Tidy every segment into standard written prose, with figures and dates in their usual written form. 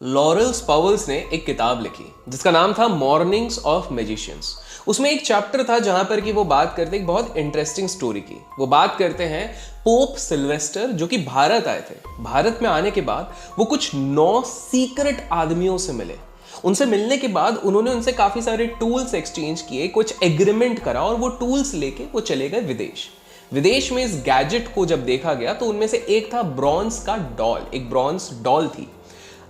Lawrence पावर्ल्स ने एक किताब लिखी जिसका नाम था मॉर्निंग्स ऑफ मैजिशियंस। उसमें एक चैप्टर था जहां पर कि वो बात करते एक बहुत इंटरेस्टिंग स्टोरी की। वो बात करते हैं पोप सिल्वेस्टर जो कि भारत आए थे। भारत में आने के बाद वो कुछ 9 सीक्रेट आदमियों से मिले। उनसे मिलने के बाद उन्होंने उनसे काफी सारे टूल्स एक्सचेंज किए, कुछ एग्रीमेंट करा और वो टूल्स लेके वो चले गए विदेश। विदेश में इस गैजेट को जब देखा गया तो उनमें से एक था ब्रॉन्ज का डॉल, एक ब्रॉन्ज डॉल थी।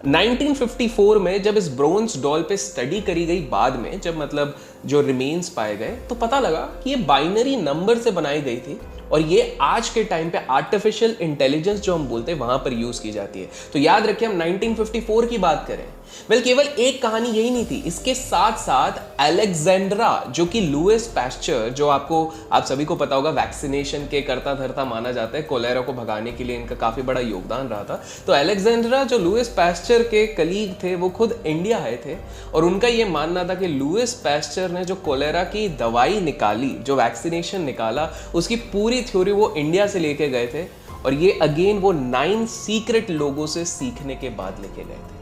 1954 में जब इस ब्रोंज डॉल पे स्टडी करी गई, बाद में जब मतलब जो रिमेन्स पाए गए तो पता लगा कि ये बाइनरी नंबर से बनाई गई थी और ये आज के टाइम पे आर्टिफिशियल इंटेलिजेंस जो हम बोलते हैं वहां पर यूज की जाती है। तो याद रखिए हम 1954 की बात करें। केवल एक कहानी यही नहीं थी, इसके साथ साथ अलेक्जेंड्रा जो कि लुइस पैस्चर, जो आप सभी को पता होगा वैक्सीनेशन के करता धरता माना जाता है, कोलेरा को भगाने के लिए इनका काफी बड़ा योगदान रहा था। तो अलेक्जेंड्रा जो लुइस पैस्चर के कलीग थे वो खुद इंडिया आए थे और उनका ये मानना था कि लुइस पैस्चर ने जो कोलेरा की दवाई निकाली, जो वैक्सीनेशन निकाला, उसकी पूरी थ्योरी वो इंडिया से लेके गए थे और ये अगेन वो 9 सीक्रेट लोगों से सीखने के बाद लेके गए थे।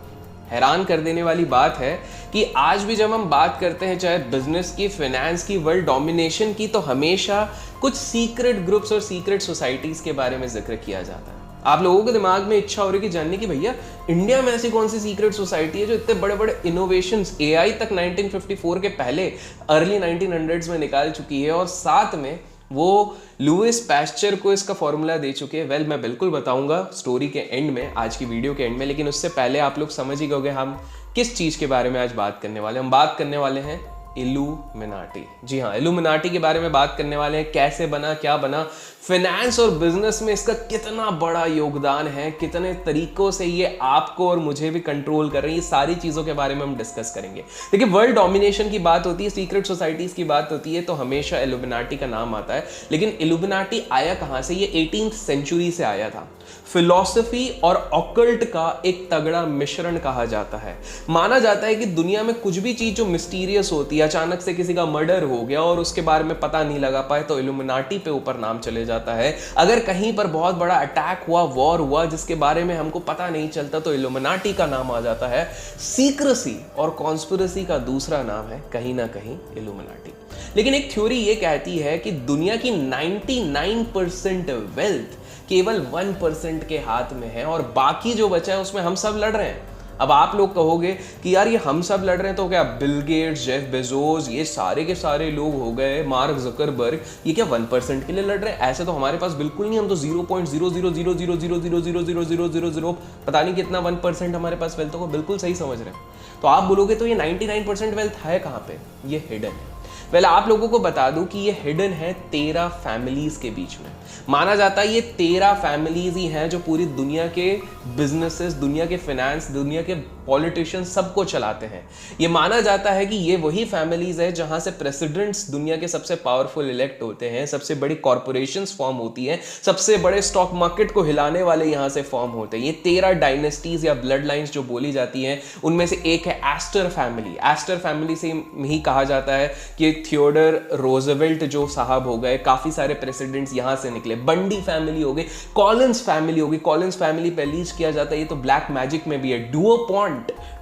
हैरान कर देने वाली बात है कि आज भी जब हम बात करते हैं चाहे बिजनेस की, फाइनेंस की, वर्ल्ड डोमिनेशन की, तो हमेशा कुछ सीक्रेट ग्रुप्स और सीक्रेट सोसाइटीज के बारे में जिक्र किया जाता है। आप लोगों के दिमाग में इच्छा हो रही है कि जानने की भैया इंडिया में ऐसी कौन सी सीक्रेट सोसाइटी है जो इतने बड़े बड़े इनोवेशंस एआई तक 1954 के पहले अर्ली 1900s में निकाल चुकी है और साथ में वो लुइस पैस्चर को इसका फॉर्मूला दे चुके हैं। मैं बिल्कुल बताऊंगा स्टोरी के एंड में, आज की वीडियो के एंड में, लेकिन उससे पहले आप लोग समझ ही गए हम किस चीज के बारे में आज बात करने वाले हैं। हम बात करने वाले हैं इल्यूमिनाटी। जी हाँ, इल्यूमिनाटी के बारे में बात करने वाले हैं। कैसे बना, क्या बना, फाइनेंस और बिजनेस में इसका कितना बड़ा योगदान है, कितने तरीकों से ये आपको और मुझे भी कंट्रोल कर रही है, ये सारी चीजों के बारे में हम डिस्कस करेंगे। देखिए, वर्ल्ड डोमिनेशन की बात होती है, सीक्रेट सोसाइटीज की बात होती है तो हमेशा इल्यूमिनाटी का नाम आता है। लेकिन इल्यूमिनाटी आया कहां से? ये 18th सेंचुरी से आया था। फिलॉसफी और ऑकल्ट का एक तगड़ा मिश्रण कहा जाता है। माना जाता है कि दुनिया में कुछ भी चीज जो मिस्टीरियस होती है, अचानक से किसी का मर्डर हो गया और उसके बारे में पता नहीं लगा पाए तो इल्यूमिनाटी पे ऊपर नाम चले जाता है। अगर कहीं पर बहुत बड़ा अटैक हुआ, वॉर हुआ, जिसके बारे में हमको पता नहीं चलता तो इल्यूमिनाटी का नाम आ जाता है। सीक्रेसी और कॉन्स्पिरेसी का दूसरा नाम है कहीं ना कहीं इल्यूमिनाटी। लेकिन एक थ्योरी ये कहती है कि दुनिया की 99% वेल्थ केवल 1% के हाथ में है और बाकी जो बचा है उसमें हम सब लड़ रहे हैं। अब आप लोग कहोगे कि यार ये हम सब लड़ रहे हैं तो क्या बिल गेट्स, जेफ बेजोस, ये सारे के सारे लोग हो गए, मार्क जकरबर्ग, ये क्या 1% के लिए लड़ रहे हैं? ऐसे तो हमारे पास बिल्कुल नहीं, हम तो 0.00000000000 पता नहीं कितना 1% हमारे पास वेल्थ को बिल्कुल सही समझ रहे हैं। तो आप बोलोगे तो ये 99% वेल्थ है कहाँ पे? ये हिडन है। आप लोगों को बता दूं कि ये हिडन है 13 फैमिलीज के बीच में। माना जाता है ये 13 फैमिलीज ही हैं जो पूरी दुनिया के बिजनेसेस, दुनिया के फाइनेंस, दुनिया के पॉलिटिशियन सबको चलाते हैं। ये माना जाता है कि ये वही फैमिलीज है जहां से प्रेसिडेंट्स दुनिया के सबसे पावरफुल इलेक्ट होते हैं, सबसे बड़ी कॉर्पोरेशंस फॉर्म होती हैं, सबसे बड़े स्टॉक मार्केट को हिलाने वाले यहां से फॉर्म होते हैं। ये 13 डायनेस्टीज या ब्लड लाइन्स जो बोली जाती हैं उनमें से एक है एस्टर फैमिली। एस्टर फैमिली से ही कहा जाता है कि थियोडर रोजवेल्ट जो साहब हो गए, काफी सारे प्रेसिडेंट्स यहां से निकले। बंडी फैमिली हो गई, कॉलिंस फैमिली हो गई। कॉलिंस फैमिली पे लीज किया जाता है, ये तो ब्लैक मैजिक में भी है।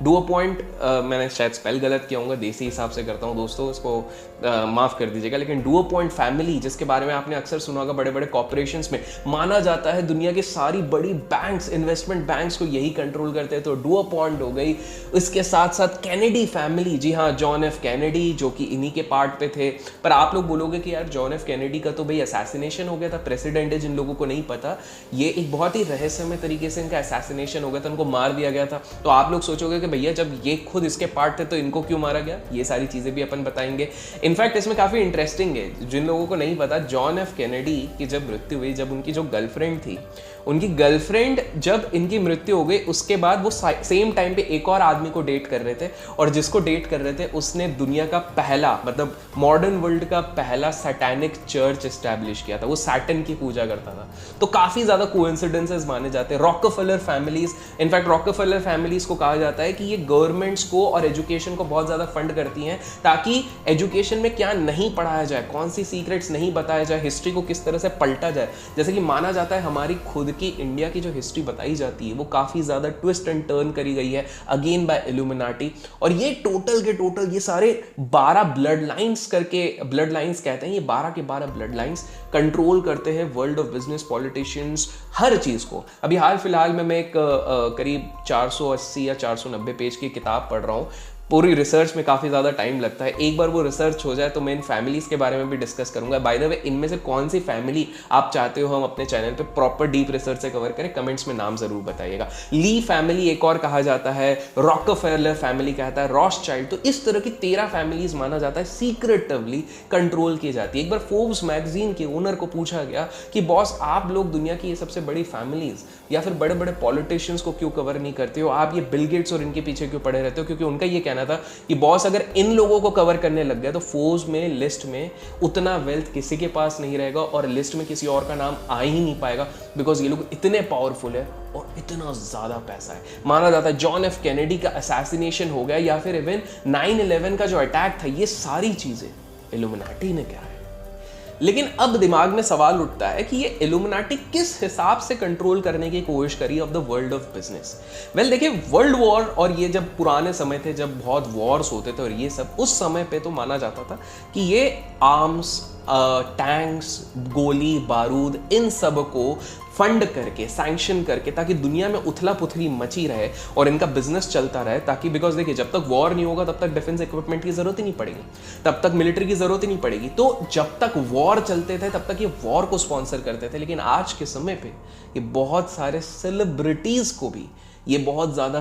डुओपॉइंट मैंने शायद स्पेल गलत किया होगा, देसी हिसाब से करता हूं दोस्तों, इसको माफ कर दीजिएगा। लेकिन डुओपॉइंट फैमिली जिसके बारे में आपने अक्सर सुना होगा, बड़े बड़े कॉर्पोरेशंस में माना जाता है दुनिया की सारी बड़ी बैंक्स, इन्वेस्टमेंट बैंक्स को यही कंट्रोल करते हैं, तो डुओपॉइंट हो गई। इसके साथ साथ कैनेडी फैमिली, जी हाँ, जॉन एफ कैनेडी जो कि इन्हीं के पार्ट पे थे। पर आप लोग बोलोगे कि यार जॉन एफ कैनेडी का तो भाई असैसिनेशन हो गया था, प्रेसिडेंट है, जिन लोगों को नहीं पता, ये एक बहुत ही रहस्यमय तरीके से इनका असैसिनेशन हो गया था, उनको मार दिया गया था। तो आप लोग सोचोगे कि भैया जब ये खुद इसके पार्ट थे तो इनको क्यों मारा गया? ये सारी चीजें भी अपन बताएंगे। इनफैक्ट इसमें काफी इंटरेस्टिंग है, जिन लोगों को नहीं पता, जॉन एफ कैनेडी की जब मृत्यु हुई, जब उनकी जो गर्लफ्रेंड थी, उनकी गर्लफ्रेंड जब इनकी मृत्यु हो गई उसके बाद वो सेम टाइम पे एक और आदमी को डेट कर रहे थे और जिसको डेट कर रहे थे उसने दुनिया का पहला, मतलब मॉडर्न वर्ल्ड का पहला सैटेनिक चर्च एस्टैब्लिश किया था। वो सैटन की पूजा करता था। तो काफी ज्यादा कोइंसिडेंसेस माने जाते हैं। Rockefeller families, in fact Rockefeller families को कहा जाता है कि ये गवर्नमेंट्स को और एजुकेशन को बहुत ज्यादा फंड करती हैं ताकि एजुकेशन में क्या नहीं पढ़ाया जाए, कौन सी सीक्रेट्स नहीं बताया जाए, हिस्ट्री को किस तरह से पलटा जाए। जैसे कि माना जाता है हमारी खुद की इंडिया की जो हिस्ट्री बताई जाती है वो काफ़ी ज़्यादा ट्विस्ट एंड टर्न करी गई है अगेन बाय इल्यूमिनाटी। और ये टोटल के टोटल ये सारे 12 ब्लड लाइन्स करके, ब्लड लाइन्स कहते हैं, ये 12 के 12 ब्लड लाइन्स कंट्रोल करते हैं वर्ल्ड ऑफ बिजनेस, पॉलिटिशियंस, हर चीज़ को। अभी हाल फिलहाल में मैं एक करीब 480 या 490 पेज की किताब पढ़ रहा हूँ। पूरी रिसर्च में काफ़ी ज़्यादा टाइम लगता है। एक बार वो रिसर्च हो जाए तो मैं इन फैमिलीज़ के बारे में भी डिस्कस करूंगा। बाय द वे, इनमें से कौन सी फैमिली आप चाहते हो हम अपने चैनल पे प्रॉपर डीप रिसर्च से कवर करें, कमेंट्स में नाम ज़रूर बताइएगा। ली फैमिली एक और कहा जाता है, रॉकफेलर फैमिली कहता है, रॉथस्चाइल्ड। तो इस तरह की 13 फैमिलीज माना जाता है सीक्रेटिवली कंट्रोल की जाती है। एक बार फोर्ब्स मैगजीन के ओनर को पूछा गया कि बॉस, आप लोग दुनिया की ये सबसे बड़ी फैमिलीज या फिर बड़े बड़े पॉलिटिशियंस को क्यों कवर नहीं करते हो, आप ये बिल गेट्स और इनके पीछे क्यों पड़े रहते हो? क्योंकि उनका ये कहना था कि बॉस, अगर इन लोगों को कवर करने लग गया तो फोर्ब्स में, लिस्ट में उतना वेल्थ किसी के पास नहीं रहेगा और लिस्ट में किसी और का नाम आ ही नहीं पाएगा, बिकॉज ये लोग इतने पावरफुल है और इतना ज्यादा पैसा है। माना जाता है जॉन एफ कैनेडी का असैसिनेशन हो गया या फिर इवन 9/11 का जो अटैक था, ये सारी चीजें इल्यूमिनाटी ने क्या है। लेकिन अब दिमाग में सवाल उठता है कि ये इल्यूमिनाटी किस हिसाब से कंट्रोल करने की कोशिश करी of the world of business. Well देखिए, वर्ल्ड वॉर और ये जब पुराने समय थे, जब बहुत वॉर्स होते थे और ये सब, उस समय पे तो माना जाता था कि ये आर्म्स, टैंक्स, गोली बारूद, इन सब को फंड करके, सैंक्शन करके, ताकि दुनिया में उथला पुथली मची रहे और इनका बिजनेस चलता रहे। ताकि बिकॉज देखिए, जब तक वॉर नहीं होगा तब तक डिफेंस इक्विपमेंट की जरूरत ही नहीं पड़ेगी, तब तक मिलिट्री की जरूरत ही नहीं पड़ेगी। तो जब तक वॉर चलते थे तब तक ये वॉर को स्पॉन्सर करते थे। लेकिन आज के समय पे ये बहुत सारे सेलिब्रिटीज को भी ये बहुत ज़्यादा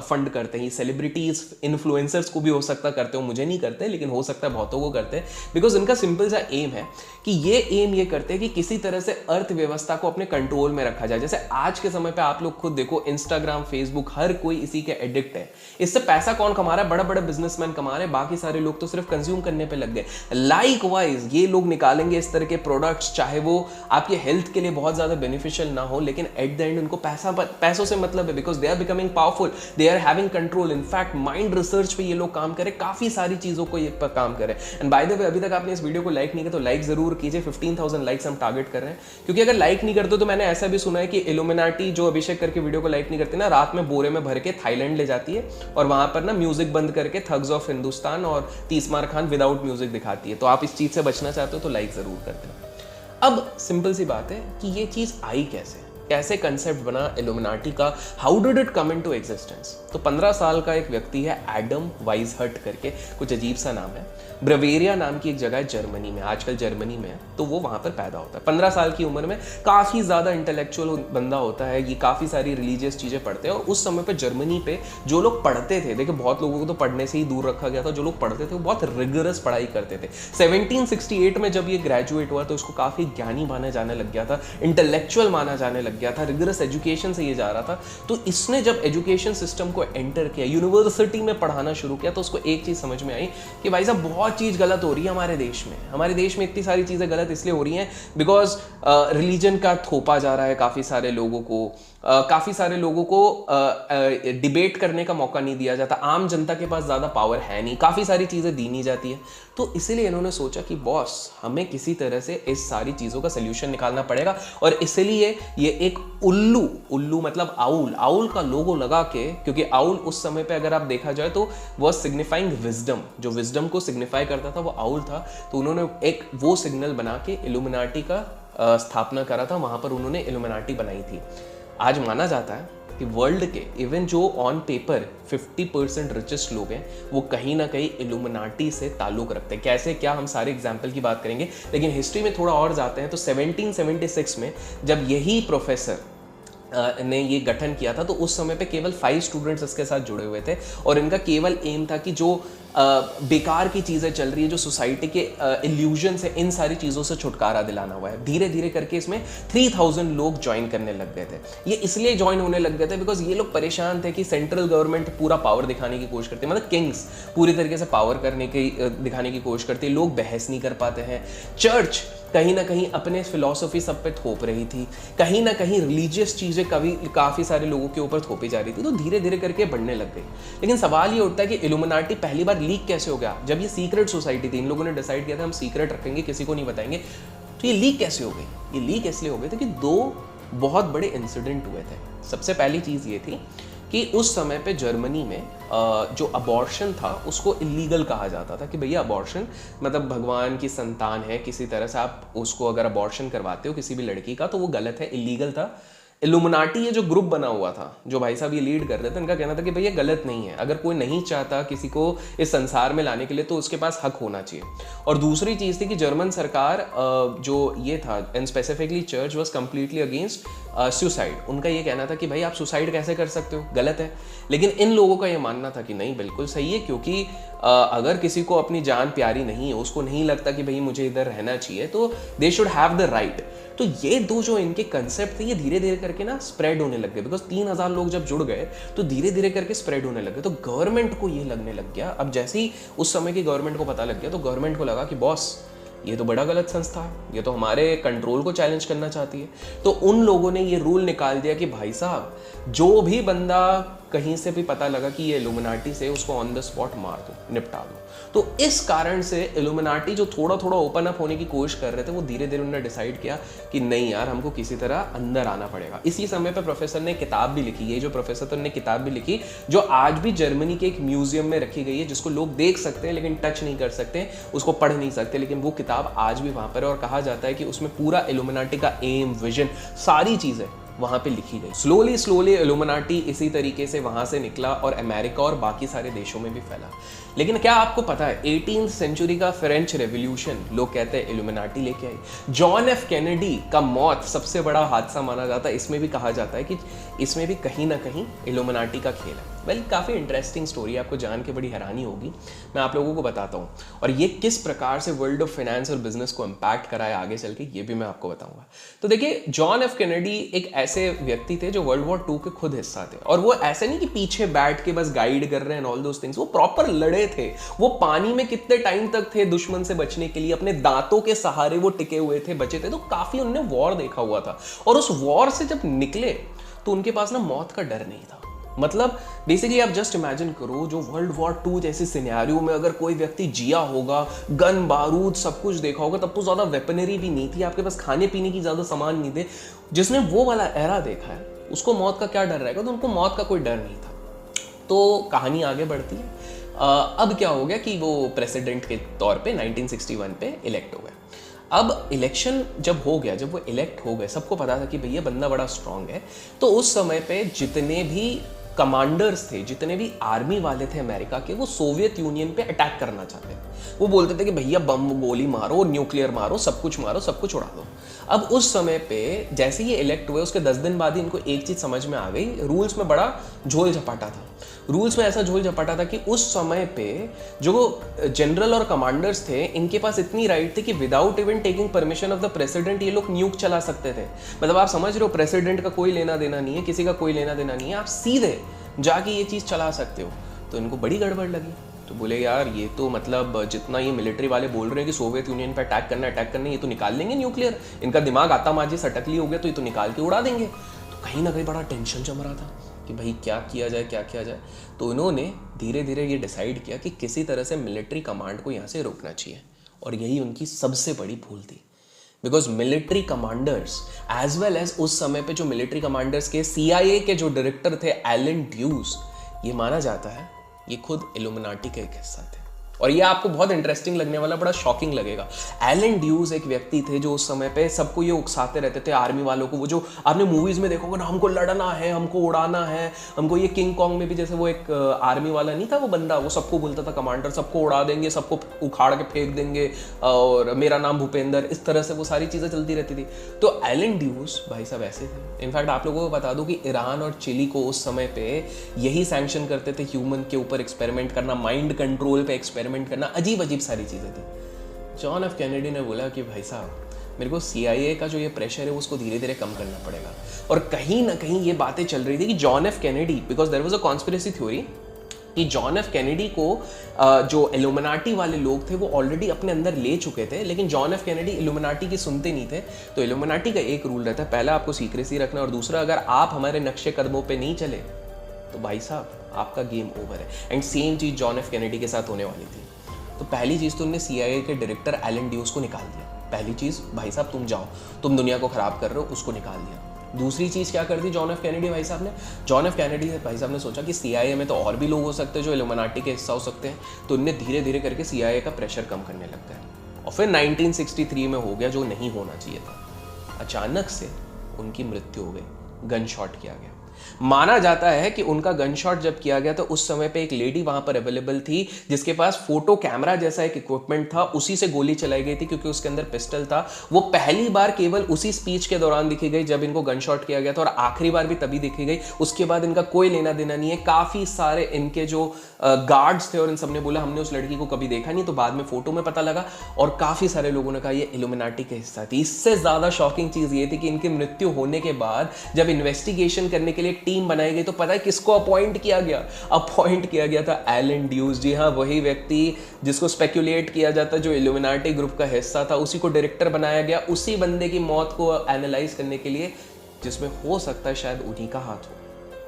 फंड करते हैं। ये सेलिब्रिटीज, इन्फ्लुएंसर्स को भी हो सकता करते हो, मुझे नहीं करते, लेकिन हो सकता है बहुतों को करते हैं। बिकॉज इनका सिंपल सा एम है कि ये एम ये करते हैं कि किसी तरह से अर्थव्यवस्था को अपने कंट्रोल में रखा जाए। जैसे आज के समय पे आप लोग खुद देखो, इंस्टाग्राम, फेसबुक, हर कोई इसी के एडिक्ट है। इससे पैसा कौन कमा रहा है? बड़े बड़े बिजनेसमैन कमा रहे हैं, बाकी सारे लोग तो सिर्फ कंज्यूम करने पे लग गए। लाइक वाइज ये लोग निकालेंगे इस तरह के प्रोडक्ट्स, चाहे वो आपके हेल्थ के लिए बहुत ज्यादा बेनिफिशियल ना हो, लेकिन एट द एंड उनको पैसों से मतलब है। Because they are becoming powerful, they are having control. In fact mind research पे ये लोग काम करें, काफी सारी चीजों को ये पर काम करें। एंड बाय द वे, अभी तक आपने इस वीडियो को लाइक नहीं किया तो लाइक जरूर कीजिए। 15,000 लाइक्स हम टारगेट कर रहे हैं, क्योंकि अगर लाइक नहीं करते तो मैंने ऐसा भी सुना है कि इल्यूमिनाटी जो अभिषेक करके वीडियो को लाइक नहीं करते ना, रात में बोरे में भर के थाईलैंड ले जाती है और वहां पर ना म्यूजिक बंद करके थग्स ऑफ हिंदुस्तान और तीसमार खान विदाउट म्यूजिक दिखाती है। तो आप इस चीज से बचना चाहते हो तो लाइक जरूर कर देना। अब सिंपल सी बात है कि ये चीज आई कैसे कंसेप्ट बना इल्यूमिनाटी का, how did it come into existence. तो 15 साल का एक व्यक्ति है, एडम वाइजहर्ट करके, कुछ अजीब सा नाम है, ब्रवेरिया नाम की एक जगह है जर्मनी में, आजकल जर्मनी में है। तो वो वहां पर पैदा होता है 15 साल की उम्र में। काफी ज्यादा इंटेलेक्चुअल बंदा होता है, ये काफी सारी रिलीजियस चीजें पढ़ते हैं। और उस समय पे जर्मनी पे जो लोग पढ़ते थे, देखिए बहुत लोगों को तो पढ़ने से ही दूर रखा गया था, जो लोग पढ़ते थे वो बहुत रिगरस पढ़ाई करते थे। 1768 में जब ये ग्रेजुएट हुआ तो उसको काफी ज्ञानी माना जाने लग गया था, इंटेलेक्चुअल माना जाने लग गया था, रिगरस एजुकेशन से ये जा रहा था। तो इसने जब एजुकेशन सिस्टम को एंटर किया, यूनिवर्सिटी में पढ़ाना शुरू किया, तो उसको एक चीज समझ में आई कि भाई साहब बहुत चीज गलत हो रही है हमारे देश में। हमारे देश में इतनी सारी चीजें गलत इसलिए हो रही हैं बिकॉज रिलीजन का थोपा जा रहा है काफी सारे लोगों को, काफी सारे लोगों को डिबेट करने का मौका नहीं दिया जाता, आम जनता के पास ज्यादा पावर है नहीं, काफी सारी चीजें दी नहीं जाती है। तो इसीलिए इन्होंने सोचा कि बॉस, हमें किसी तरह से इस सारी चीजों का सोल्यूशन निकालना पड़ेगा। और इसलिए ये एक उल्लू मतलब आउल का लोगो लगा के, क्योंकि आउल उस समय पे अगर आप देखा जाए तो वह सिग्निफाइंग विजडम, जो विजडम को सिग्निफाई करता था वो आउल था। तो उन्होंने एक वो सिग्नल बना के इल्यूमिनाटी का स्थापना करा था, वहां पर उन्होंने इल्यूमिनाटी बनाई थी। आज माना जाता है कि वर्ल्ड के इवन जो ऑन पेपर 50% रिचेस्ट लोग हैं, वो कहीं ना कहीं इल्यूमिनाटी से ताल्लुक रखते हैं। कैसे क्या, हम सारे एग्जाम्पल की बात करेंगे, लेकिन हिस्ट्री में थोड़ा और जाते हैं। तो 1776 में जब यही प्रोफेसर ने ये गठन किया था, तो उस समय पे केवल 5 स्टूडेंट्स इसके साथ जुड़े हुए थे और इनका केवल एम था कि जो बेकार की चीज़ें चल रही है, जो सोसाइटी के इल्यूजन से, इन सारी चीज़ों से छुटकारा दिलाना हुआ है। धीरे धीरे करके इसमें 3000 लोग ज्वाइन करने लग गए थे। ये इसलिए ज्वाइन होने लग गए थे बिकॉज ये लोग परेशान थे कि सेंट्रल गवर्नमेंट पूरा पावर दिखाने की कोशिश करती है, मतलब किंग्स पूरी तरीके से पावर दिखाने की कोशिश करती है, लोग बहस नहीं कर पाते हैं। चर्च कहीं ना कहीं अपने फिलॉसफी सब पे थोप रही थी, कहीं ना कहीं रिलीजियस चीज़ें काफ़ी सारे लोगों के ऊपर थोपी जा रही थी। तो धीरे धीरे करके बढ़ने लग गई। लेकिन सवाल ये उठता है कि इल्यूमिनाटी पहली बार लीक कैसे हो गया? जब ये सीक्रेट सोसाइटी थी, इन लोगों ने डिसाइड किया था हम सीक्रेट रखेंगे, किसी को नहीं बताएंगे, तो ये लीक कैसे हो गई? ये लीक इसलिए हो गई थी कि 2 बहुत बड़े इंसिडेंट हुए थे। सबसे पहली चीज़ ये थी कि उस समय पे जर्मनी में जो अबॉर्शन था उसको इलीगल कहा जाता था कि भैया अबॉर्शन मतलब भगवान की संतान है, किसी तरह से आप उसको अगर अबॉर्शन करवाते हो किसी भी लड़की का तो वो गलत है, इलीगल था। इल्यूमिनाटी ये जो ग्रुप बना हुआ था, जो भाई साहब ये लीड कर रहे थे, इनका कहना था कि भैया गलत नहीं है, अगर कोई नहीं चाहता किसी को इस संसार में लाने के लिए तो उसके पास हक होना चाहिए। और दूसरी चीज़ थी कि जर्मन सरकार जो ये था and specifically church was completely against suicide. उनका ये कहना था कि भाई आप सुसाइड कैसे कर सकते हो, गलत है। लेकिन इन लोगों का ये मानना था कि नहीं बिल्कुल सही है, क्योंकि अगर किसी को अपनी जान प्यारी नहीं है, उसको नहीं लगता कि भाई मुझे इधर रहना चाहिए, तो they should have the right. तो ये दो जो इनके कंसेप्ट थे ये धीरे धीरे करके ना स्प्रेड होने लग गए, बिकॉज 3000 लोग जब जुड़ गए तो धीरे धीरे करके स्प्रेड होने लग गए। तो गवर्नमेंट को ये लगने लग गया, अब जैसे ही उस समय की गवर्नमेंट को पता लग गया तो गवर्नमेंट को लगा कि बॉस ये तो बड़ा गलत संस्था है, ये तो हमारे कंट्रोल को चैलेंज करना चाहती है। तो उन लोगों ने ये रूल निकाल दिया कि भाई साहब जो भी बंदा कहीं से भी पता लगा कि ये इल्यूमिनाटी से, उसको ऑन द स्पॉट मार दो, निपटा दो। तो इस कारण से इल्यूमिनाटी जो थोड़ा थोड़ा ओपन अप होने की कोशिश कर रहे थे, वो धीरे धीरे उन्होंने डिसाइड किया कि नहीं यार हमको किसी तरह अंदर आना पड़ेगा। इसी समय पे प्रोफेसर ने किताब भी लिखी, ये जो प्रोफेसर ने किताब भी लिखी जो आज भी जर्मनी के एक म्यूजियम में रखी गई है, जिसको लोग देख सकते हैं लेकिन टच नहीं कर सकते, उसको पढ़ नहीं सकते, लेकिन वो किताब आज भी वहां पर है। और कहा जाता है कि उसमें पूरा इल्यूमिनाटी का एम, विजन, सारी चीजें वहां पे लिखी गई। स्लोली स्लोली इल्यूमिनाटी इसी तरीके से वहां से निकला और अमेरिका और बाकी सारे देशों में भी फैला। लेकिन क्या आपको पता है 18th सेंचुरी का फ्रेंच रेवोल्यूशन लोग कहते हैं इल्यूमिनाटी लेके आई। जॉन एफ कैनेडी का मौत सबसे बड़ा हादसा माना जाता है। इसमें भी कहा जाता है कि इसमें भी कहीं ना कहीं इल्यूमिनाटी का खेल है। वेल काफ़ी इंटरेस्टिंग स्टोरी, आपको जान के बड़ी हैरानी होगी, मैं आप लोगों को बताता हूँ। और ये किस प्रकार से वर्ल्ड ऑफ फाइनेंस और बिजनेस को इम्पैक्ट करा है आगे चल के, ये भी मैं आपको बताऊंगा। तो देखिए जॉन एफ कैनेडी एक ऐसे व्यक्ति थे जो वर्ल्ड वॉर 2 के खुद हिस्सा थे। और वो ऐसे नहीं कि पीछे बैठ के बस गाइड कर रहे हैं ऑल दोस थिंग्स, वो प्रॉपर लड़े थे। वो पानी में कितने टाइम तक थे दुश्मन से बचने के लिए, अपने दांतों के सहारे वो टिके हुए थे, बचे थे। तो काफी उन्होंने वॉर देखा हुआ था। और उस वॉर से जब निकले तो उनके पास ना मौत का डर नहीं था। मतलब बेसिकली आप जस्ट इमेजिन करो, जो वर्ल्ड वॉर 2 जैसे सिनेरियो में अगर कोई व्यक्ति जिया होगा, गन बारूद सब कुछ देखा होगा, तब तो ज्यादा वेपनरी भी नहीं थी, आपके पास खाने पीने की ज्यादा सामान नहीं थे। जिसने वो वाला एरा देखा है उसको मौत का क्या डर रहेगा, तो उनको मौत का कोई डर नहीं था। तो कहानी आगे बढ़ती है। अब क्या हो गया कि वो प्रेसिडेंट के तौर पे 1961 पे इलेक्ट हो गए। अब इलेक्शन जब हो गया, जब वो इलेक्ट हो गए, सबको पता था कि भैया बंदा बड़ा स्ट्रांग है। तो उस समय पे जितने भी कमांडर्स थे, जितने भी आर्मी वाले थे अमेरिका के, वो सोवियत यूनियन पे अटैक करना चाहते थे। वो बोलते थे कि भैया बम गोली मारो, न्यूक्लियर मारो, सब कुछ मारो, सब कुछ उड़ा दो। अब उस समय पे जैसे ये इलेक्ट हुए उसके 10 दिन बाद ही इनको एक चीज समझ में आ गई, रूल्स में बड़ा झोल झपाटा था। रूल्स में ऐसा झोल झपाटा था कि उस समय पे जो जनरल और कमांडर्स थे, इनके पास इतनी राइट थी कि without even taking permission of the president ये लोग न्यूक चला सकते थे। मतलब आप समझ रहे हो, प्रेसिडेंट का कोई लेना देना नहीं है, किसी का कोई लेना देना नहीं है, आप सीधे जाके ये चीज़ चला सकते हो। तो इनको बड़ी गड़बड़ लगी। तो बोले यार ये तो मतलब जितना ये मिलिट्री वाले बोल रहे हैं कि सोवियत यूनियन पे अटैक करना, ये तो निकाल लेंगे न्यूक्लियर, इनका दिमाग आतामाजी सटकली हो गया तो ये तो निकाल के उड़ा देंगे। तो कहीं ना कहीं बड़ा टेंशन जम रहा था कि भाई क्या किया जाए, क्या किया जाए। तो इन्होंने धीरे धीरे ये डिसाइड किया कि किसी तरह से मिलिट्री कमांड को यहाँ से रोकना चाहिए। और यही उनकी सबसे बड़ी भूल थी, because military commanders as well as उस समय पे जो मिलिट्री कमांडर्स के CIA के जो डायरेक्टर थे एलन ड्यूस, ये माना जाता है ये खुद इल्यूमिनाटी का एक हिस्सा थे। और ये आपको बहुत इंटरेस्टिंग लगने वाला, बड़ा शॉकिंग लगेगा। एलन ड्यूस एक व्यक्ति थे जो उस समय पे सबको ये उकसाते रहते थे, आर्मी वालों को। वो जो आपने मूवीज में देखोगे ना, हमको लड़ना है, हमको उड़ाना है, हमको ये किंग कॉन्ग में भी जैसे वो एक आर्मी वाला नहीं था वो बंदा, वो सबको बोलता था कमांडर सबको उड़ा देंगे, सबको उखाड़ के फेंक देंगे, और मेरा नाम भूपेंद्र, इस तरह से वो सारी चीज़ें चलती रहती थी। तो एलन ड्यूस भाई साहब ऐसे थे। इनफैक्ट आप लोगों को बता दूं कि ईरान और चिली को उस समय पे यही सैंक्शन करते थे ह्यूमन के ऊपर एक्सपेरिमेंट करना, माइंड कंट्रोल पे एक्सपेरिमेंट करना, अजीब अजीब सारी चीज़ें थी। जॉन एफ कैनेडी ने बोला कि भाई साहब मेरे को CIA का जो ये प्रेशर है उसको धीरे धीरे कम करना पड़ेगा। और कहीं ना कहीं ये बातें चल रही थी कि John F Kennedy, because there was a conspiracy theory कि जॉन एफ कैनेडी को जो इल्यूमिनाटी वाले लोग थे वो ऑलरेडी अपने अंदर ले चुके थे, लेकिन जॉन एफ कैनेडी इल्यूमिनाटी की सुनते नहीं थे। तो इल्यूमिनाटी का एक रूल रहता है, पहला आपको सीक्रेसी रखना, और दूसरा अगर आप हमारे नक्शे कदमों पे नहीं चले तो भाई साहब आपका गेम ओवर है। And same cheese John F Kennedy के साथ होने वाली थी। तो पहली चीज़ तो उन्होंने CIA के डायरेक्टर एलन ड्यूस को निकाल दिया। पहली चीज़, भाई साहब तुम जाओ, तुम दुनिया को ख़राब कर रहे हो, उसको निकाल दिया। दूसरी चीज़ क्या कर दी जॉन एफ कैनेडी भाई साहब ने? जॉन एफ कैनेडी भाई साहब ने सोचा कि CIA में तो और भी लोग हो सकते हैं जो इल्यूमिनाटी के हिस्सा हो सकते हैं, तो उनने धीरे धीरे करके CIA का प्रेशर कम करने लग गया और फिर 1963 में हो गया जो नहीं होना चाहिए था। अचानक से उनकी मृत्यु हो गई, गन शॉट किया गया। माना जाता है कि उनका गन शॉट जब किया गया तो उस समय पे एक लेडी वहां पर अवेलेबल थी जिसके पास फोटो कैमरा जैसा एक इक्विपमेंट था, उसी से गोली चलाई गई थी क्योंकि उसके अंदर पिस्टल था। वो पहली बार केवल उसी स्पीच के दौरान दिखी गई जब इनको गन शॉट किया गया था और आखिरी बार भी तभी दिखी गई। उसके बाद इनका कोई लेना देना नहीं है। काफी सारे इनके जो गार्ड्स थे और इन सबने बोला हमने उस लड़की को कभी देखा नहीं, तो बाद में फोटो में पता लगा और काफी सारे लोगों ने कहा ये इल्यूमिनाटी के हिस्सा थी। इससे ज्यादा शॉकिंग चीज ये थी कि इनकी मृत्यु होने के बाद जब इन्वेस्टिगेशन करने के लिए टीम बनाई गई तो पता है किसको अपॉइंट किया गया? अपॉइंट किया गया था एलन ड्यूस। जी हाँ, वही व्यक्ति जिसको स्पेक्युलेट किया जाता जो इल्यूमिनाटी ग्रुप का हिस्सा था, उसी को डायरेक्टर बनाया गया उसी बंदे की मौत को एनालाइज करने के लिए, जिसमें हो सकता है शायद उन्हीं का हाथ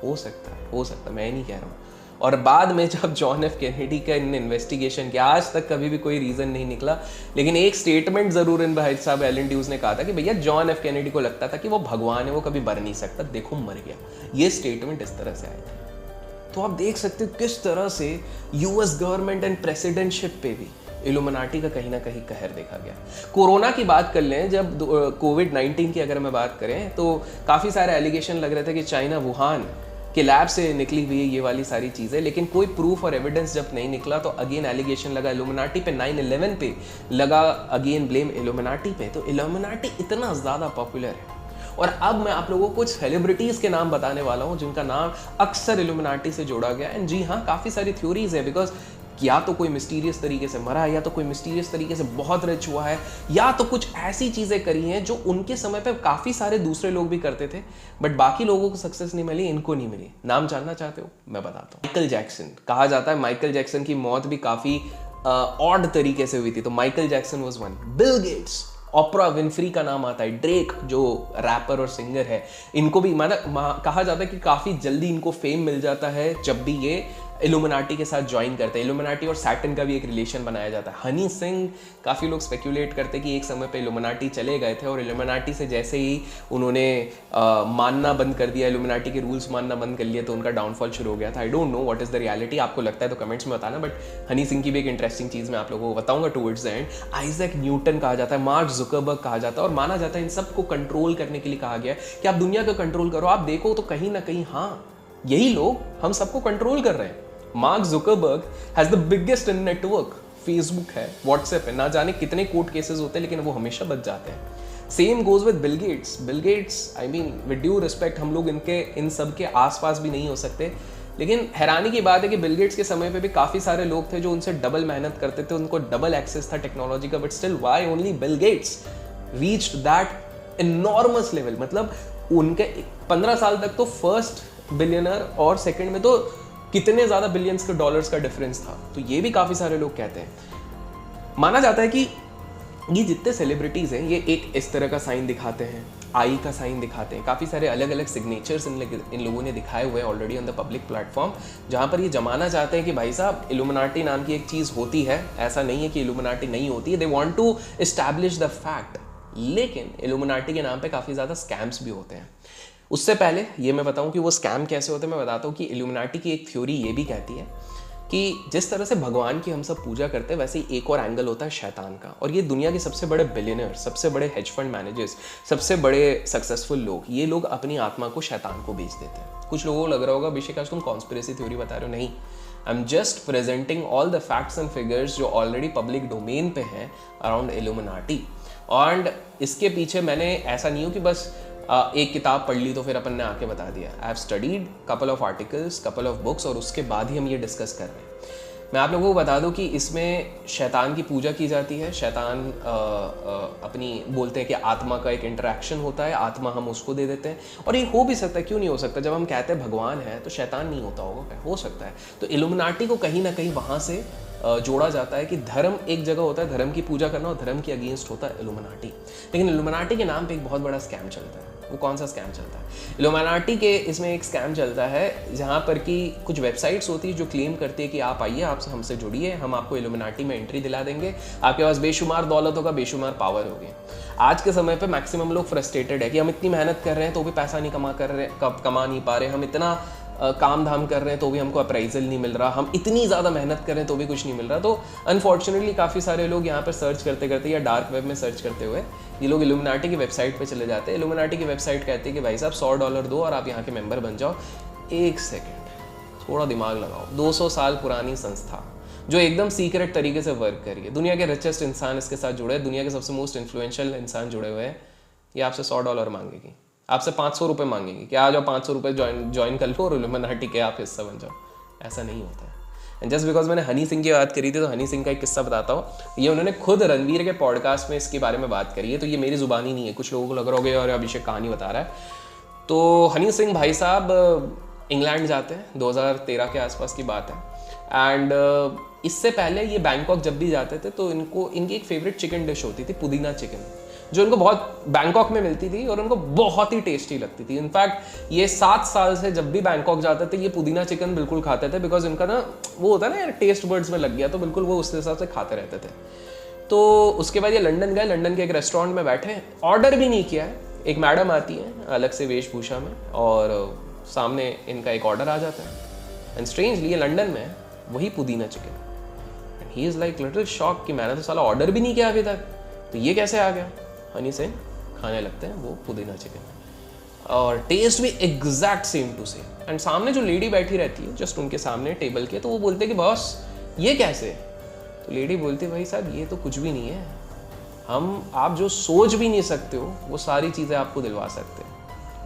हो सकता है, मैं नहीं कह रहा हूँ। और बाद में जब जॉन एफ कैनेडी का इन इन्वेस्टिगेशन किया, आज तक कभी भी कोई रीजन नहीं निकला, लेकिन एक स्टेटमेंट जरूर इन भाई साहब एलन ड्यूस ने कहा था कि भैया जॉन एफ कैनेडी को लगता था कि वो भगवान है, वो कभी मर नहीं सकता, देखो मर गया। ये स्टेटमेंट इस तरह से आई थी। तो आप देख सकते हो किस तरह से यूएस गवर्नमेंट एंड प्रेसिडेंटशिप पे भी इल्यूमिनाटी का कहीं ना कहीं कहर देखा गया। कोरोना की बात कर लें, जब कोविड-19 की अगर मैं बात करें तो काफ़ी सारे एलिगेशन लग रहे थे कि चाइना वुहान के लैब से निकली हुई है ये वाली सारी चीज़ें, लेकिन कोई प्रूफ और एविडेंस जब नहीं निकला तो अगेन एलिगेशन लगा इल्यूमिनाटी पे, 9/11 पे लगा अगेन ब्लेम इल्यूमिनाटी पे। तो इल्यूमिनाटी इतना ज़्यादा पॉपुलर है। और अब मैं आप लोगों को कुछ सेलिब्रिटीज़ के नाम बताने वाला हूँ जिनका नाम अक्सर इल्यूमिनाटी से जोड़ा गया। एंड जी हाँ, काफ़ी सारी थ्योरीज है, बिकॉज या तो कोई मिस्टीरियस तरीके से मरा है, या तो कोई मिस्टीरियस तरीके से बहुत रिच हुआ है, या तो कुछ ऐसी चीज़ें करी हैं जो उनके समय पे काफ़ी सारे दूसरे लोग भी करते थे बट बाकी लोगों को सक्सेस नहीं मिली, इनको नहीं मिली। नाम जानना चाहते हो? मैं बताता हूँ। माइकल जैक्सन कहा जाता है, माइकल जैक्सन की मौत भी काफ़ी ऑड तरीके से हुई थी, तो Michael Jackson was one. Bill Gates, ऑपरा Winfrey का नाम आता है, ड्रेक जो रैपर और सिंगर है, इनको भी कहा जाता है कि काफ़ी जल्दी इनको फेम मिल जाता है जब भी ये इल्यूमिनाटी के साथ ज्वाइन करते हैं। इल्यूमिनाटी और सैटर्न का भी एक रिलेशन बनाया जाता है। हनी सिंह, काफ़ी लोग स्पेक्यूलेट करते हैं कि एक समय पे इल्यूमिनाटी चले गए थे और इल्यूमिनाटी से जैसे ही उन्होंने मानना बंद कर दिया, इल्यूमिनाटी के रूल्स मानना बंद कर लिए, तो उनका डाउनफॉल शुरू हो गया था। I don't know what is the reality, आपको लगता है तो कमेंट्स में बताना। बट हनी सिंह की भी एक इंटरेस्टिंग चीज़ मैं आप लोगों को बताऊंगा towards the end. Isaac Newton कहा जाता है, मार्क जुकरबर्ग कहा जाता है, और माना जाता है इन सबको कंट्रोल करने के लिए कहा गया है कि आप दुनिया को कंट्रोल करो। आप देखो तो कहीं ना कहीं हाँ, यही लोग हम सबको कंट्रोल कर रहे हैं। Mark Zuckerberg has the biggest network, Facebook है, व्हाट्सएप है, ना जाने कितने कोर्ट केसेस होते हैं लेकिन वो हमेशा बच जाते हैं। Same goes with Bill Gates. Bill Gates, I mean with due respect, हम लोग इन सब के आसपास भी नहीं हो सकते, लेकिन हैरानी की बात है कि बिल गेट्स के समय पे भी काफ़ी सारे लोग थे जो उनसे डबल मेहनत करते थे, उनको डबल एक्सेस था टेक्नोलॉजी का, but still why only Bill Gates reached that enormous level. मतलब उनके 15 साल तक तो फर्स्ट बिलियनर और सेकंड में तो कितने ज़्यादा बिलियंस के डॉलर्स का डिफरेंस था। तो ये भी काफ़ी सारे लोग कहते हैं। माना जाता है कि ये जितने सेलिब्रिटीज़ हैं ये एक इस तरह का साइन दिखाते हैं, आई का साइन दिखाते हैं, काफ़ी सारे अलग अलग सिग्नेचर्स इन लोगों ने दिखाए हुए हैं already on the public platform, जहाँ पर ये जमाना चाहते हैं कि भाई साहब इल्यूमिनाटी नाम की एक चीज़ होती है, ऐसा नहीं है कि इल्यूमिनाटी नहीं होती है। They want to establish the fact, लेकिन इल्यूमिनाटी के नाम पर काफ़ी ज़्यादा स्कैम्स भी होते हैं। उससे पहले ये मैं बताऊं कि वो स्कैम कैसे होते हैं, मैं बताता हूँ कि इल्यूमिनाटी की एक थ्योरी ये भी कहती है कि जिस तरह से भगवान की हम सब पूजा करते हैं वैसे ही एक और एंगल होता है शैतान का। और ये दुनिया के सबसे बड़े बिलियनर, सबसे बड़े हेज फंड मैनेजर्स, सबसे बड़े सक्सेसफुल लोग, ये लोग अपनी आत्मा को शैतान को बेच देते हैं। कुछ लोगों को लग रहा होगा अभिषेक आज तुम कॉन्स्पिरेसी थ्योरी बता रहे हो, नहीं, I am just presenting all the facts and figures जो ऑलरेडी पब्लिक डोमेन पे हैं अराउंड इल्यूमिनाटी। एंड इसके पीछे मैंने ऐसा नहीं हो कि बस एक किताब पढ़ ली तो फिर अपन ने आके बता दिया। I have studied couple of articles, couple of books, और उसके बाद ही हम ये डिस्कस कर रहे हैं। मैं आप लोगों को बता दूं कि इसमें शैतान की पूजा की जाती है। शैतान अपनी बोलते हैं कि आत्मा का एक इंटरेक्शन होता है, आत्मा हम उसको दे देते हैं। और ये हो भी सकता है, क्यों नहीं हो सकता, जब हम कहते हैं भगवान है तो शैतान नहीं होता होगा, हो सकता है। तो इल्यूमिनाटी को कहीं ना कहीं वहाँ से जोड़ा जाता है कि धर्म एक जगह होता है, धर्म की पूजा करना, और धर्म के अगेंस्ट होता है इल्यूमिनाटी। लेकिन इल्यूमिनाटी के नाम पे एक बहुत बड़ा स्कैम चलता है। वो कौन सा स्कैम चलता है? इल्यूमिनाटी के इसमें एक स्कैम चलता है जहाँ पर कि कुछ वेबसाइट्स होती है जो क्लेम करती है कि आप आइए, आप हमसे जुड़िए, हम आपको इल्यूमिनाटी में एंट्री दिला देंगे, आपके पास बेशुमार दौलत होगा, बेशुमार पावर होगी। आज के समय पे मैक्सिमम लोग फ्रस्ट्रेटेड है कि हम इतनी मेहनत कर रहे हैं तो भी पैसा नहीं कमा नहीं पा रहे, हम इतना काम धाम कर रहे हैं तो भी हमको अप्राइजल नहीं मिल रहा, हम इतनी ज़्यादा मेहनत कर रहे हैं तो भी कुछ नहीं मिल रहा। तो अनफॉर्चुनेटली काफ़ी सारे लोग यहाँ पर सर्च करते करते या डार्क वेब में सर्च करते हुए ये लोग इल्यूमिनाटी की वेबसाइट पे चले जाते हैं। इल्यूमिनाटी की वेबसाइट कहती है कि भाई साहब $100 दो और आप यहाँ के मेंबर बन जाओ। एक सेकेंड, थोड़ा दिमाग लगाओ, 200 साल पुरानी संस्था जो एकदम सीक्रेट तरीके से वर्क कर रही है, दुनिया के रिचेस्ट इंसान इसके साथ जुड़े हैं, दुनिया के सबसे मोस्ट इन्फ्लुएंशियल इंसान जुड़े हुए हैं, ये आपसे $100 मांगेगी, आपसे 500 रुपये मांगेगी कि आ जाओ 500 रुपये ज्वाइन कर लो और इल्यूमिनाटी के आप हिस्सा बन जाओ। ऐसा नहीं होता है। एंड जस्ट बिकॉज मैंने हनी सिंह की बात करी थी तो हनी सिंह का एक किस्सा बताता हूँ। ये उन्होंने खुद रणवीर के पॉडकास्ट में इसके बारे में बात करी है, तो ये मेरी जुबानी नहीं है, कुछ लोगों को लग रहा होगा और अभिषेक कहानी बता रहा है। तो हनी सिंह भाई साहब इंग्लैंड जाते हैं, 2013 के आसपास की बात है। एंड इससे पहले ये बैंकॉक जब भी जाते थे तो इनकी एक फेवरेट चिकन डिश होती थी, पुदीना चिकन, जो उनको बहुत बैंकॉक में मिलती थी और उनको बहुत ही टेस्टी लगती थी। इनफैक्ट ये 7 साल से जब भी बैंकॉक जाते थे ये पुदीना चिकन बिल्कुल खाते थे, बिकॉज इनका ना वो होता है ना यार, टेस्ट बर्ड्स में लग गया, तो बिल्कुल वो उस हिसाब से खाते रहते थे। तो उसके बाद ये लंदन गए, लंदन के एक रेस्टोरेंट में बैठे, ऑर्डर भी नहीं किया है, एक मैडम आती है अलग से वेशभूषा में और सामने इनका एक ऑर्डर आ जाता है। एंड स्ट्रेंजली ये लंदन में वही पुदीना chicken. And he is like little shock कि मैंने तो साला ऑर्डर भी नहीं किया अभी तक, तो ये कैसे आ गया। हनी सिंह खाने लगते हैं वो पुदीना चिकन और टेस्ट भी exact same to same. And सामने जो लेडी बैठी रहती है जस्ट उनके सामने टेबल के, तो वो बोलते हैं कि बॉस ये कैसे? तो लेडी बोलती है भाई साहब ये तो कुछ भी नहीं है, हम आप जो सोच भी नहीं सकते हो वो सारी चीज़ें आपको दिलवा सकते हैं,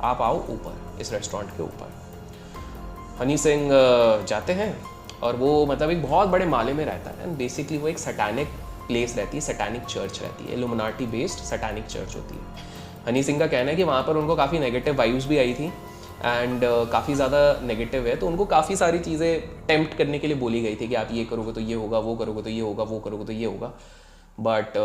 आप आओ ऊपर इस रेस्टोरेंट के ऊपर। हनी सिंह जाते हैं और वो मतलब एक बहुत बड़े माले में रहता है। एंड बेसिकली वो एक सैटानिक प्लेस रहती है, सैटानिक चर्च रहती है, इल्यूमिनाटी बेस्ड सैटानिक चर्च होती है। हनी सिंह का कहना है कि वहाँ पर उनको काफ़ी नेगेटिव वाइब्स भी आई थी एंड काफ़ी ज़्यादा नेगेटिव है, तो उनको काफ़ी सारी चीज़ें टेम्प्ट करने के लिए बोली गई थी कि आप ये करोगे तो ये होगा, वो करोगे तो ये होगा, वो करोगे तो ये होगा। बट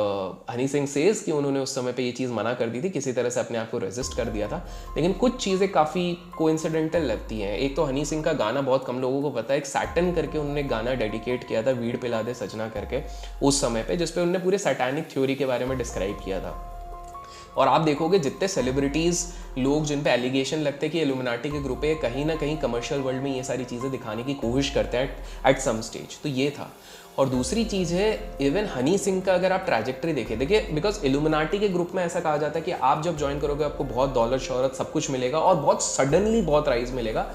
हनी सिंह सेज कि उन्होंने उस समय पे ये चीज़ मना कर दी थी, किसी तरह से अपने आप को रेजिस्ट कर दिया था। लेकिन कुछ चीज़ें काफ़ी कोइंसिडेंटल लगती हैं। एक तो हनी सिंह का गाना बहुत कम लोगों को पता है, एक सैटन करके उन्होंने गाना डेडिकेट किया था, वीड पिला दे सजना करके, उस समय पे, जिसपे उन्होंने पूरे सैटानिक थ्योरी के बारे में डिस्क्राइब किया था। और आप देखोगे जितने सेलिब्रिटीज़ लोग जिन पे एलिगेशन लगते हैं कि इल्यूमिनाटी के ग्रुप है, कहीं ना कहीं कमर्शियल वर्ल्ड में ये सारी चीज़ें दिखाने की कोशिश करते हैं एट सम स्टेज, तो ये था। और दूसरी चीज़ है, इवन हनी सिंह का अगर आप ट्रैजेक्टरी देखिए, बिकॉज इल्यूमिनाटी के ग्रुप में ऐसा कहा जाता है कि आप जब ज्वाइन करोगे आपको बहुत दौलत शोहरत सब कुछ मिलेगा और बहुत सडनली बहुत राइज मिलेगा,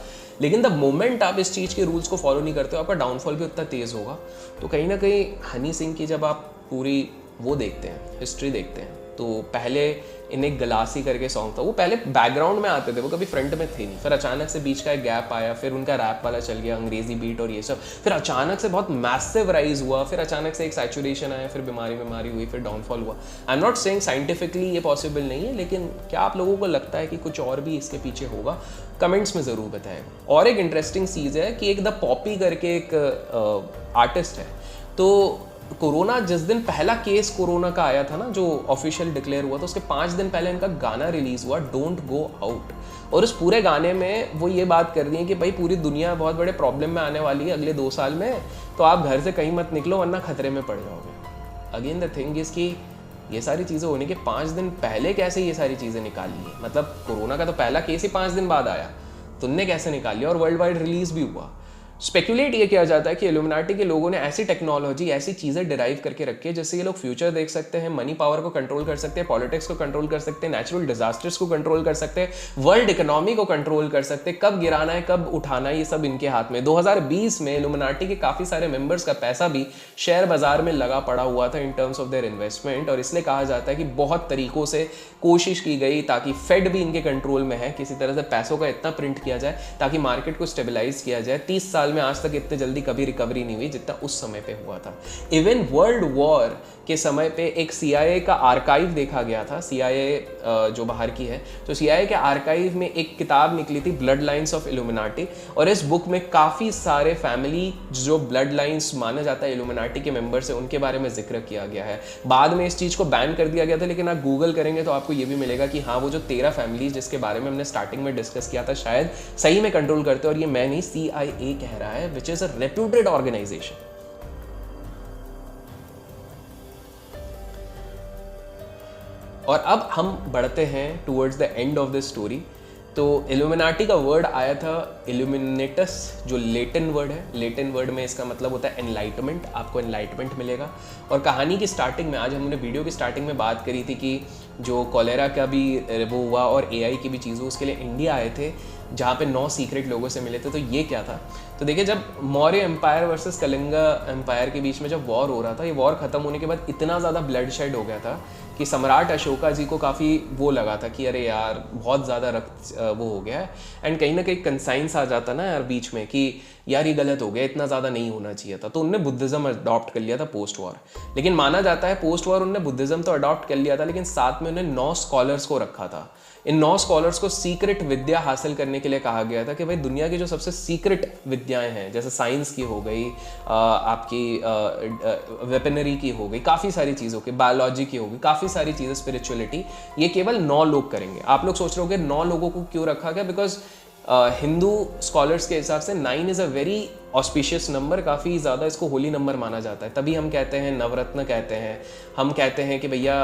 लेकिन द मोमेंट आप इस चीज़ के रूल्स को फॉलो नहीं करते हो आपका डाउनफॉल भी उतना तेज़ होगा। तो कहीं ना कहीं हनी सिंह की जब आप पूरी वो देखते हैं, हिस्ट्री देखते हैं, तो पहले इन्हें गलासी करके सॉन्ग था, वो पहले बैकग्राउंड में आते थे, वो कभी फ्रंट में थे नहीं। फिर अचानक से बीच का एक गैप आया, फिर उनका रैप वाला चल गया, अंग्रेजी बीट और ये सब, फिर अचानक से बहुत मैसिव राइज हुआ, फिर अचानक से एक सैचुरेशन आया, फिर बीमारी हुई, फिर डाउनफॉल हुआ। I am not saying scientifically ये पॉसिबल नहीं है, लेकिन क्या आप लोगों को लगता है कि कुछ और भी इसके पीछे होगा? कमेंट्स में ज़रूर बताएगा। और एक इंटरेस्टिंग चीज़ है कि एक द पॉपी करके एक आर्टिस्ट है, तो कोरोना जिस दिन पहला केस कोरोना का आया था ना, जो ऑफिशियल डिक्लेयर हुआ था, उसके 5 दिन पहले इनका गाना रिलीज हुआ, डोंट गो आउट। और उस पूरे गाने में वो ये बात कर रही है कि भाई पूरी दुनिया बहुत बड़े प्रॉब्लम में आने वाली है अगले 2 साल में, तो आप घर से कहीं मत निकलो वरना खतरे में पड़ जाओगे। अगेन द थिंग इज कि ये सारी चीज़ें होने के 5 दिन पहले कैसे ये सारी चीज़ें निकाली है? मतलब कोरोना का तो पहला केस ही 5 दिन बाद आया, तुमने कैसे निकाली? और वर्ल्ड वाइड रिलीज भी हुआ। स्पेकुलेट ये किया जाता है कि इल्यूमिनाटी के लोगों ने ऐसी टेक्नोलॉजी, ऐसी चीज़ें डिराइव करके रखी है जिससे ये लोग फ्यूचर देख सकते हैं, मनी पावर को कंट्रोल कर सकते हैं, पॉलिटिक्स को कंट्रोल कर सकते हैं, नेचुरल डिजास्टर्स को कंट्रोल कर सकते हैं, वर्ल्ड इकोनॉमी को कंट्रोल कर सकते हैं, कब गिराना है कब उठाना है, ये सब इनके हाथ में। 2020 में इल्यूमिनाटी के काफ़ी सारे मेंबर्स का पैसा भी शेयर बाजार में लगा पड़ा हुआ था in terms of their investment. और इसलिए कहा जाता है कि बहुत तरीकों से कोशिश की गई ताकि फेड भी इनके कंट्रोल में है, किसी तरह से पैसों का इतना प्रिंट किया जाए ताकि मार्केट को स्टेबलाइज किया जाए। 30 साल साल में आज तक इतने जल्दी कभी रिकवरी नहीं हुई जितना उस समय पे हुआ था। इवन वर्ल्ड वॉर के समय पे एक CIA का आर्काइव देखा गया था, CIA जो बाहर की है, तो CIA के आर्काइव में एक किताब निकली थी ब्लड लाइन्स ऑफ इल्यूमिनाटी, और इस बुक में काफ़ी सारे फैमिली जो ब्लड लाइन्स माना जाता है इल्यूमिनाटी के मेंबर से, उनके बारे में जिक्र किया गया है। बाद में इस चीज़ को बैन कर दिया गया था, लेकिन आप गूगल करेंगे तो आपको ये भी मिलेगा कि हाँ, वो जो 13 फैमिलीज जिसके बारे में हमने स्टार्टिंग में डिस्कस किया था शायद सही में कंट्रोल करते, और ये मैं नहीं, CIA कह रहा है, which is a reputed organisation. और अब हम बढ़ते हैं towards the end of the story. तो इल्यूमिनाटी का वर्ड आया था इल्यूमिनेटस, जो लेटिन वर्ड है। लेटिन वर्ड में इसका मतलब होता है एनलाइटमेंट, आपको एनलाइटमेंट मिलेगा। और कहानी की स्टार्टिंग में, आज हमने वीडियो की स्टार्टिंग में बात करी थी कि जो कॉलेरा का भी वो हुआ और AI की भी चीज़ हुई, उसके लिए इंडिया आए थे जहाँ पे 9 सीक्रेट लोगों से मिले थे। तो ये क्या था, तो देखिए, जब Maurya empire versus Kalinga empire के बीच में जब वॉर हो रहा था, ये वॉर खत्म होने के बाद इतना ज़्यादा ब्लड शेड हो गया था कि सम्राट अशोका जी को काफ़ी वो लगा था कि अरे यार बहुत ज़्यादा रक्त वो हो गया है, एंड कहीं ना कहीं कंसाइंस आ जाता ना यार बीच में कि यार ये गलत हो गया, इतना ज़्यादा नहीं होना चाहिए था। तो उनने बुद्धिज़्म अडॉप्ट कर लिया था पोस्ट वॉर। लेकिन माना जाता है पोस्ट वॉर उनने बुद्धिज़्म तो अडॉप्ट कर लिया था, लेकिन साथ में उन्हें 9 स्कॉलर्स को रखा था। इन 9 स्कॉलर्स को सीक्रेट विद्या हासिल करने के लिए कहा गया था कि भाई दुनिया की जो सबसे सीक्रेट विद्याएं हैं, जैसे साइंस की हो गई, आपकी वेपनरी की हो गई, काफ़ी सारी चीज़ों की, बायोलॉजी की हो गई, काफ़ी सारी चीज़ें, स्पिरिचुअलिटी, ये केवल 9 लोग करेंगे। आप लोग सोच रहे होंगे 9 लोगों को क्यों रखा गया, बिकॉज हिंदू स्कॉलर्स के हिसाब से 9 is a very auspicious number, काफ़ी ज़्यादा इसको होली नंबर माना जाता है। तभी हम कहते हैं नवरत्न कहते हैं, हम कहते हैं कि भैया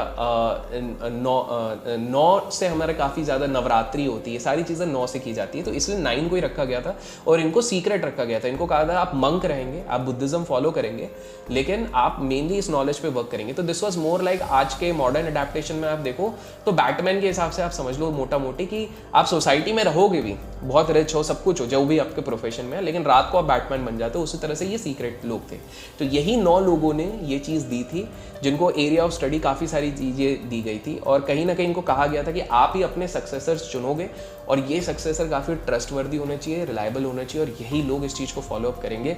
9 से हमारे काफ़ी ज़्यादा नवरात्रि होती है, सारी चीज़ें 9 से की जाती है। तो इसलिए 9 को ही रखा गया था और इनको सीक्रेट रखा गया था। इनको कहा था आप मंक रहेंगे, आप बुद्धिज़्म फॉलो करेंगे, लेकिन आप मेनली इस नॉलेज पे वर्क करेंगे। तो दिस वॉज मोर लाइक आज के मॉडर्न अडेप्टेशन में आप देखो तो बैटमैन के हिसाब से आप समझ लो मोटा मोटी कि आप सोसाइटी में रहोगे भी, बहुत रिच हो, सब कुछ हो, जो भी आपके प्रोफेशन में है, लेकिन रात को आप बैटमैन बन जाते हो। उसी तरह से ये सीक्रेट लोग थे। तो यही 9 लोगों ने ये चीज़ दी थी, जिनको एरिया ऑफ स्टडी काफ़ी सारी चीज़ें दी गई थी, और कहीं ना कहीं इनको कहा गया था कि आप ही अपने सक्सेसर्स चुनोगे, और ये सक्सेसर काफ़ी ट्रस्टवर्दी होने चाहिए, रिलायबल होने चाहिए, और यही लोग इस चीज़ को फॉलो अप करेंगे।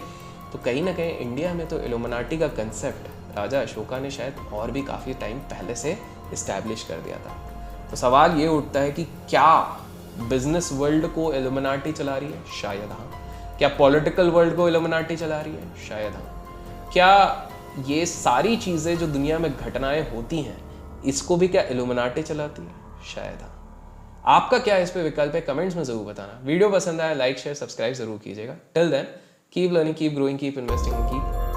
तो कहीं ना कहीं इंडिया में तो इल्यूमिनाटी का कंसेप्ट राजा अशोका ने शायद और भी काफ़ी टाइम पहले से इस्टेब्लिश कर दिया था। तो सवाल ये उठता है कि क्या बिजनेस वर्ल्ड को इल्यूमिनाटी चला रही है? शायद हाँ। क्या पॉलिटिकल वर्ल्ड को इल्यूमिनाटी चला रही है? शायद हाँ। क्या ये सारी चीज़ें जो दुनिया में घटनाएं होती हैं, इसको भी क्या इल्यूमिनाटी चलाती है? शायद हाँ। आपका क्या इस पे विकल्प है? कमेंट्स में ज़रूर बताना। वीडियो पसंद आया लाइक शेयर सब्सक्राइब ज़रूर कीजिएगा। Till then keep learning, keep growing, keep investing, keep